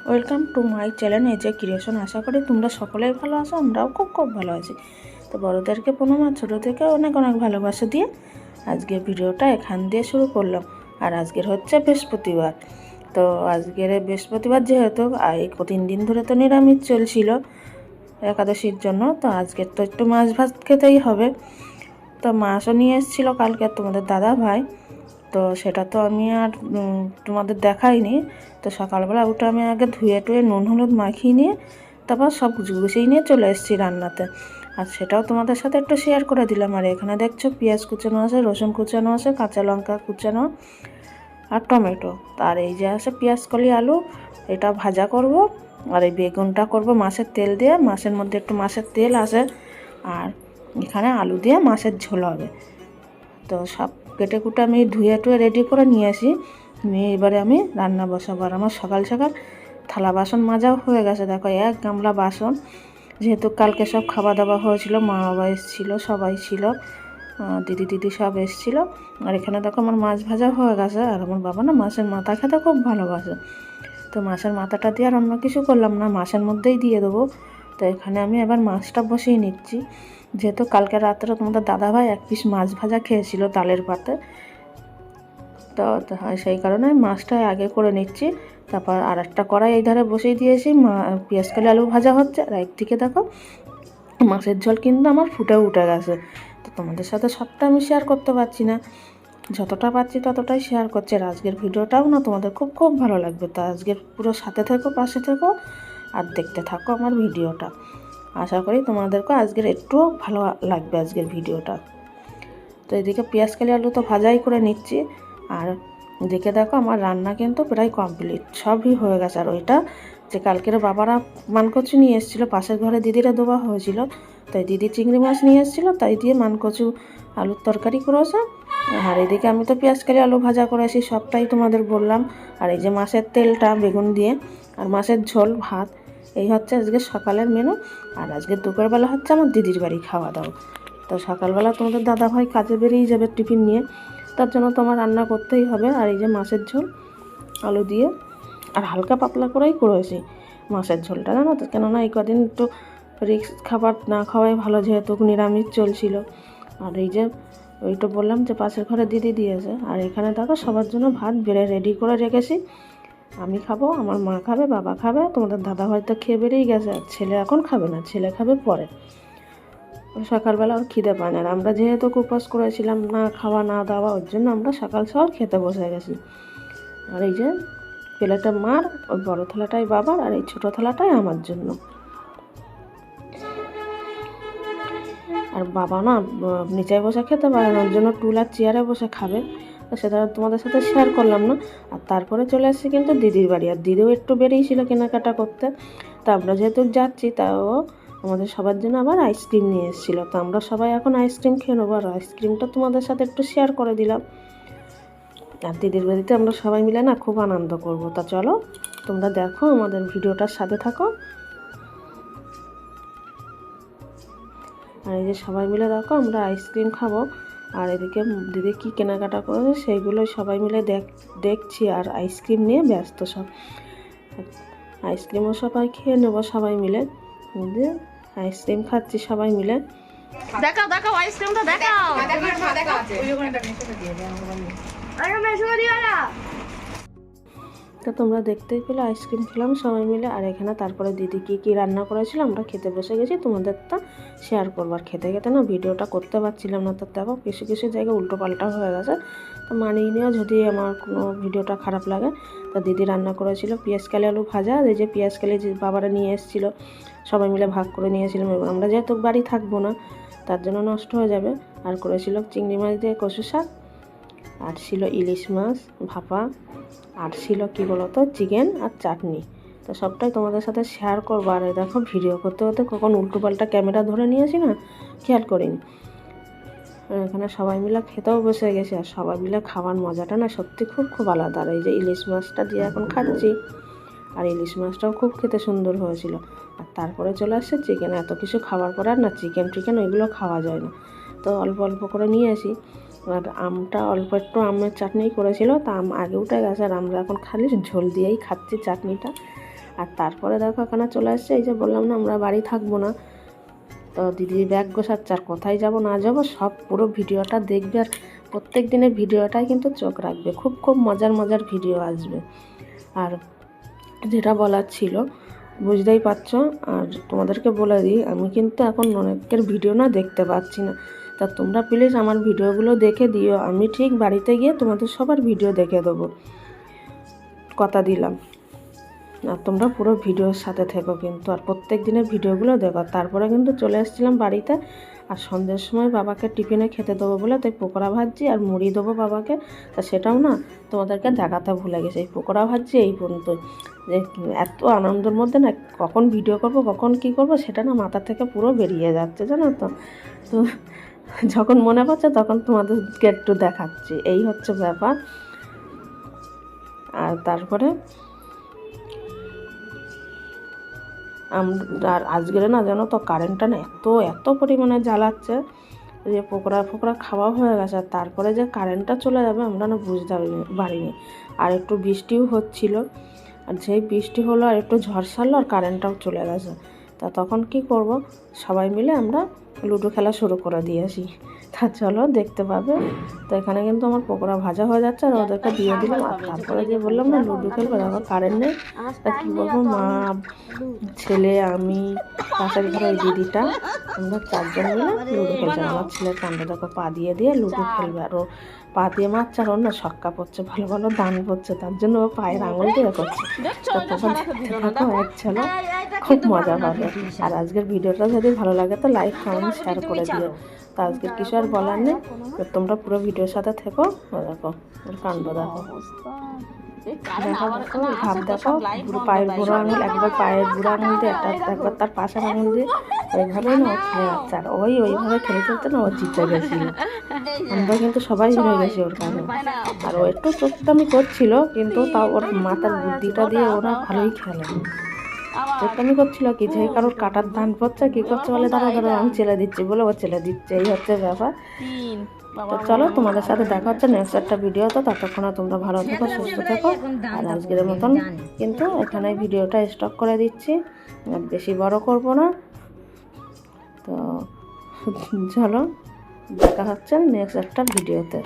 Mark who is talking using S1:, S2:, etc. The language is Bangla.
S1: Welcome to my channel AJ creation. আশা করি তোমরা সকলেই ভালো আছো, আমরাও খুব খুব ভালো আছি। তো বড়োদেরকে প্রণাম আর ছোটোদেরকে অনেক অনেক ভালোবাসা দিয়ে আজকের ভিডিওটা এখান দিয়ে শুরু করলাম। আর আজকের হচ্ছে বৃহস্পতিবার। তো আজকের বৃহস্পতিবার যেহেতু এই 3 দিন ধরে তো নিরামিষ চলছিল একাদশীর জন্য, তো আজকের তো একটু মাছ ভাত খেতেই হবে। তো মাছও নিয়ে এসেছিলো কালকে তোমাদের দাদা ভাই, তো সেটা তো আমি আর তোমাদের দেখাইনি। তো সকালবেলা উঠে আমি আগে ধুয়ে টুয়ে নুন হলুদ মাখিয়ে নিয়ে তারপর সব গুছিয়ে নিয়ে চলে এসেছি রান্নাতে। আর সেটাও তোমাদের সাথে একটু শেয়ার করে দিলাম। আর এখানে দেখছো পেঁয়াজ কুচানো আছে, রসুন কুচানো আছে, কাঁচা লঙ্কা কুচানো আর টমেটো। আর এই যে আছে পেঁয়াজ কলি আলু, এটা ভাজা করব। আর এই বেগুনটা করব মাছের তেল দিয়ে, মাছের মধ্যে একটু মাছের তেল আছে। আর এখানে আলু দিয়ে মাছের ঝোল হবে। তো সব কেটে কুটে আমি ধুয়ে টুয়ে রেডি করে নিয়ে আসি, নিয়ে এবারে আমি রান্না বসাবো। আর আমার সকাল সকাল থালা বাসন মাজাও হয়ে গেছে। দেখো 1 গামলা বাসন, যেহেতু কালকে সব খাওয়া দাওয়া হয়েছিল, মা বাবা এসেছিলো, সবাই ছিল, দিদি সব এসেছিলো। আর এখানে দেখো আমার মাছ ভাজা হয়ে গেছে। আর আমার বাবা না মাছের মাথা খেতে খুব ভালোবাসে, তো মাছের মাথাটা দিয়ে আর অন্য কিছু করলাম না, মাছের মধ্যেই দিয়ে দেবো। তো এখানে আমি এবার মাছটা বসিয়ে নিচ্ছি। যেহেতু কালকে রাত্রে তোমাদের দাদাভাই 1 পিস মাছ ভাজা খেয়েছিল তালের পাতে, তো সেই কারণে মাছটা আগে করে নিচ্ছি। তারপর আর একটা কড়াই এই ধারে বসিয়ে দিয়েছি, পেঁয়াজ কালি আলু ভাজা হচ্ছে। আর একদিকে দেখো মাছের ঝোল কিন্তু আমার ফুটে উঠে গেছে। তো তোমাদের সাথে সবটা আমি শেয়ার করতে পারছি না, যতটা পারছি ততটাই শেয়ার করছি। আর আজকের ভিডিওটাও না তোমাদের খুব খুব ভালো লাগবে। তো আজকের পুরো সাথে থেকো, পাশে থেকো আর দেখতে থাকো আমার ভিডিওটা। আশা করি তোমাদেরকে আজকের একটুও ভালো লাগবে আজকের ভিডিওটা। তো এদিকে পেঁয়াজ কালি আলু তো ভাজাই করে নিচ্ছি। আর এদিকে দেখো আমার রান্না কিন্তু প্রায় কমপ্লিট, সবই হয়ে গেছে। আর ওইটা যে কালকের বাবারা মানকচু নিয়ে এসেছিলো, পাশের ঘরে দিদিরা দেওয়া হয়েছিল, তাই দিদি চিংড়ি মাছ নিয়ে এসেছিলো, তাই দিয়ে মানকচু আলুর তরকারি করেছে। আর এদিকে আমি তো পেঁয়াজ কালি আলু ভাজা করেছি, সবটাই তোমাদের বললাম। আর এই যে মাছের তেলটা বেগুন দিয়ে আর মাছের ঝোল ভাত, এই হচ্ছে আজকে সকালের মেনু। আর আজকে দুপুরবেলা হচ্ছে আমার দিদির বাড়ি খাওয়া দাওয়া। তো সকালবেলা তোমাদের দাদাভাই কাজে বেরিয়ে যাবে টিফিন নিয়ে, তার জন্য তো আমার রান্না করতেই হবে। আর এই যে মাছের ঝোল আলু দিয়ে আর হালকা পাতলা করেই করেছি মাছের ঝোলটা, জানো তো, কেননা এই কদিন একটু রিক্স খাবার না খাওয়াই ভালো, যেহেতু নিরামিষ চলছিল। আর এই যে ওইটা বললাম যে পাশের ঘরে দিদি দিয়েছে। আর এখানে দেখো সবার জন্য ভাত বেড়ে রেডি করে রেখেছি। আমি খাবো, আমার মা খাবে, বাবা খাবে, তোমাদের দাদা হয়তো খেয়ে বেরিয়ে গেছে। আর ছেলে এখন খাবে না, ছেলে খাবে পরে। সকালবেলা ওর খিদে পায় না। আর আমরা যেহেতু উপবাস করেছিলাম, না খাওয়া না দাওয়া, ওর জন্য আমরা সকাল সকাল খেতে বসে গেছি। আর এই যে প্লেটটা মার, ওই বড়ো থালাটাই বাবার, আর এই ছোটো থালাটাই আমার জন্য। আর বাবা না নিচে বসে খেতে পারে না, ওর জন্য টুল আর চেয়ারে বসে খাবে। তো সেটা তোমাদের সাথে শেয়ার করলাম না। আর তারপরে চলে আসছি কিন্তু দিদির বাড়ি। আর দিদিও একটু বেরিয়েছিল কেনাকাটা করতে, তো আমরা যেহেতু যাচ্ছি, তাও আমাদের সবার জন্য আবার আইসক্রিম নিয়ে এসেছিলো। তো আমরা সবাই এখন আইসক্রিম খেয়ে নেবো। আর আইসক্রিমটা তোমাদের সাথে একটু শেয়ার করে দিলাম। আর দিদির বাড়িতে আমরা সবাই মিলে না খুব আনন্দ করব। তা চলো তোমরা দেখো, আমাদের ভিডিওটার সাথে থাকো। আর এই যে সবাই মিলে দেখো আমরা আইসক্রিম খাবো। আর এদিকে দিদি কী কেনাকাটা করেছে সেইগুলো সবাই মিলে দেখছি। আর আইসক্রিম নিয়ে ব্যস্ত সব। আইসক্রিমও সবাই খেয়ে নেবো সবাই মিলে। আইসক্রিম খাচ্ছি সবাই মিলে। দেখাও দেখাও আইসক্রিমটা দেখাও। তো তোমরা দেখতেই পেলে আইসক্রিম খেলাম সবাই মিলে। আর এখানে তারপরে দিদি কী রান্না করেছিল আমরা খেতে বসে গেছি, তোমাদের তো শেয়ার করবো। আর খেতে খেতে না ভিডিওটা করতে পারছিলাম না। তো দেখো কিছু কিছু জায়গায় উল্টো পাল্টা হয়ে গেছে, তো মানিয়ে নিও যদি আমার কোনো ভিডিওটা খারাপ লাগে। তো দিদি রান্না করেছিল পেঁয়াজ কালি আলু ভাজা। এই যে পেঁয়াজ কালি যে বাবারা নিয়ে এসেছিলো, সবাই মিলে ভাগ করে নিয়েছিলাম। এবার আমরা যেহেতু বাড়ি থাকবো না, তার জন্য নষ্ট হয়ে যাবে। আর করেছিল চিংড়ি মাছ দিয়ে কচু শাক, আর ছিল ইলিশ মাছ ভাপা, আর ছিল কী বলতো চিকেন আর চাটনি। তো সবটাই তোমাদের সাথে শেয়ার করবো। আর দেখো ভিডিও করতে করতে কখন উল্টো পাল্টা ক্যামেরা ধরে নিয়েছি না, খেয়াল করিনি। এখানে সবাই মিলে খেতেও বসে গেছে। আর সবাই মিলে খাওয়ার মজাটা না সত্যি খুব খুব আলাদা। আর এই যে ইলিশ মাছটা দিয়ে এখন খাচ্ছি, আর ইলিশ মাছটাও খুব খেতে সুন্দর হয়েছিল। আর তারপরে চলে আসছে চিকেন। এত কিছু খাওয়ার পরে আর না চিকেন ওইগুলো খাওয়া যায় না, তো অল্প অল্প করে নিয়ে আসি। আর আমটা অল্প একটু আমের চাটনি করেছিল, তা আম আগে উঠে গেছে। আর আমরা এখন খালি ঝোল দিয়েই খাচ্ছি চাটনিটা। আর তারপরে দেখো এখানে চলে আসছে, এই যে বললাম না আমরা বাড়ি থাকবো না, তো দিদি ব্যাগ গোছাচ্ছে। আর কোথায় যাব না যাব সব পুরো ভিডিওটা দেখবে, আর প্রত্যেক দিনের ভিডিওটাই কিন্তু চোখ রাখবে, খুব খুব মজার মজার ভিডিও আসবে। আর যেটা বলার ছিল বুঝতেই পারছো, আর তোমাদেরকে বলে দিই আমি কিন্তু এখন অনেকের ভিডিও না দেখতে পাচ্ছি না, তা তোমরা প্লিজ আমার ভিডিওগুলো দেখে দিও, আমি ঠিক বাড়িতে গিয়ে তোমাদের সবার ভিডিও দেখে দেবো, কথা দিলাম। আর তোমরা পুরো ভিডিওর সাথে থেকো কিন্তু, আর প্রত্যেক দিনের ভিডিওগুলো দেখো। তারপরে কিন্তু চলে এসেছিলাম বাড়িতে, আর সন্ধ্যের সময় বাবাকে টিফিনে খেতে দেবো বলে তাই পকোড়া ভাজছি আর মুড়ি দেবো বাবাকে। তা সেটাও না তোমাদেরকে দেখাতে ভুলে গেছি, এই পকোড়া ভাজছি এই পর্যন্ত। যে এত আনন্দের মধ্যে না কখন ভিডিও করব কখন কি করব সেটা না মাথা থেকে পুরো বেরিয়ে যাচ্ছে, জানো তো। তো যখন মনে পড়ছে তখন তোমাদেরকে একটু দেখাচ্ছি, এই হচ্ছে ব্যাপার। আর তারপরে আর আজকের না জানো তো কারেন্টটা না এত পরিমাণে জ্বালাচ্ছে যে পকোড়া খাওয়া হয়ে গেছে, আর তারপরে যে কারেন্টটা চলে যাবে আমরা না বুঝতে পারিনি। আর একটু বৃষ্টিও হচ্ছিল, আর যেই বৃষ্টি হলো আর একটু ঝড় সারলো আর কারেন্টটাও চলে গেছে। তা তখন কি করব, সবাই মিলে আমরা লুডো খেলা শুরু করে দিয়েছি। তা চলো দেখতে পাবে। তো এখানে কিন্তু আমার পকোড়া ভাজা হয়ে যাচ্ছে আর ওদেরকে দিয়ে দিলাম। আর তারপরে যে বললাম না লুডো খেলবো, দেখো কারেন্ট নেই, তা কী বলবো, মা, ছেলে, আমি, পাশের ঘরে ওই দিদিটা, আমরা 4 জন মিলে লুডো খেলছি। আমার ছেলের কাণ্ডে দেখো পা দিয়ে দিয়ে লুডো খেলবে, আর ও পা দিয়ে মারছে, আর ওর না ছক্কা পড়ছে, ভালো ভালো দান পড়ছে, তার জন্য ও পায়ের আঙুল দিয়ে করছে। তো তখন দেখো এক ছেলে খুব মজা পাবে। আর আজকের ভিডিওটা যদি ভালো লাগে তো লাইক কমেন্ট শেয়ার করে দিও। তো আজকের কিছু আর বলার নেই, তো তোমরা পুরো ভিডিওর সাথে থেকো। দেখো ওর কাণ্ড দেখো, দেখো দেখো ভাব দেখো, পায়ের বুড়ো আঙুল, একবার পায়ের বুড়ো আঙুল দিয়ে একবার তার পাশের আঙুল দিয়ে ওইভাবেই না ও খেলে যাচ্ছে। আর ওইভাবে খেলে চলতে না ও জিতে গেছিল, আমরা কিন্তু সবাই হেরে গেছি ওর কারণে। আর ও একটু চোখদামি করছিল, কিন্তু তাও ওর মাথার বুদ্ধিটা দিয়ে ওরা ভালোই খেলে। চোখদামি করছিল কি, যে কারোর কাটার ধান পড়ছে কি করছে বলে দাঁড়া আমি ছেলে দিচ্ছি বলে ও ছেলে দিচ্ছে, এই হচ্ছে ব্যাপার। তো চলো তোমাদের সাথে দেখা হচ্ছে নেক্সট একটা ভিডিওতে, ততক্ষণে তোমরা ভালো থেকো, সুস্থ থেকো। আর আজকের মতন কিন্তু এখানে ভিডিওটা স্টপ করে দিচ্ছি, আর বেশি বড় করব না। তো চলো দেখা হচ্ছে নেক্সট একটা ভিডিওতে।